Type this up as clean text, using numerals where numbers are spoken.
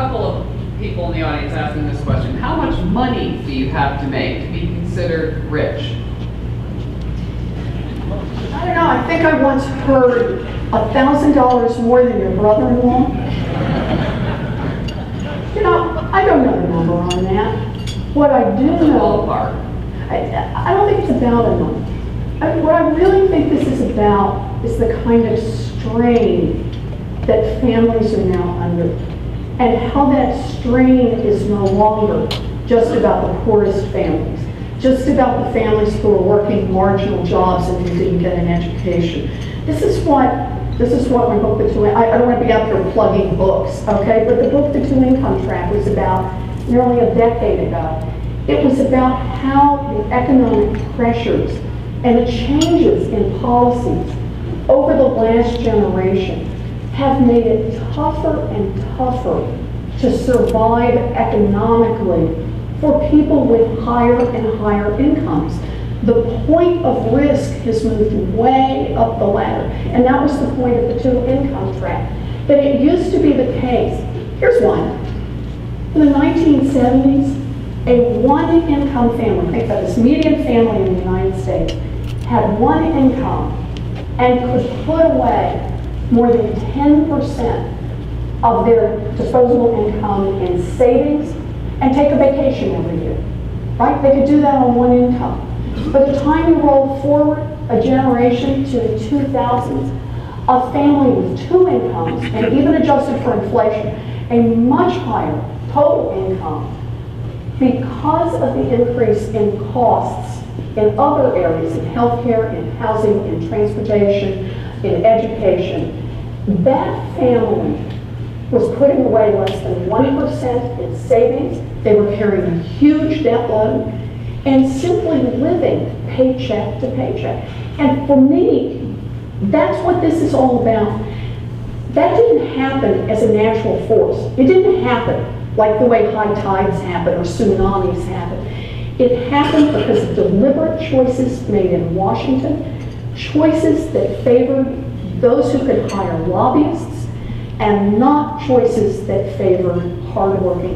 couple of people in the audience asking this question. How much money do you have to make to be considered rich? I don't know, I think I once heard $1,000 more than your brother-in-law. You know, I don't know the number on that. What I do know, Ballpark. I don't think it's about a number. What I really think this is about is the kind of strain that families are now under, and how that strain is no longer just about the poorest families, just about the families who are working marginal jobs and who didn't get an education. This is what my book, The Two, I don't want to be out there plugging books, okay? But the book, The Two Income Trap, was about nearly a decade ago. It was about how the economic pressures and the changes in policies over the last generation have made it tougher and tougher to survive economically for people with higher and higher incomes. The point of risk has moved way up the ladder, and that was the point of the two income trap. But it used to be the case. Here's one. In the 1970s, a one-income family, think about this, median family in the United States, had one income and could put away more than 10% of their disposable income in savings and take a vacation every year, right? They could do that on one income. By the time you roll forward a generation to the 2000s, a family with two incomes, and even adjusted for inflation, a much higher total income, because of the increase in costs in other areas, in healthcare, in housing, in transportation, in education, that family was putting away less than 1% in savings. They were carrying a huge debt load and simply living paycheck to paycheck. And for me, that's what this is all about. That didn't happen as a natural force. It didn't happen like the way high tides happen or tsunamis happen. It happened because of deliberate choices made in Washington, choices that favored those who could hire lobbyists, and not choices that favored hardworking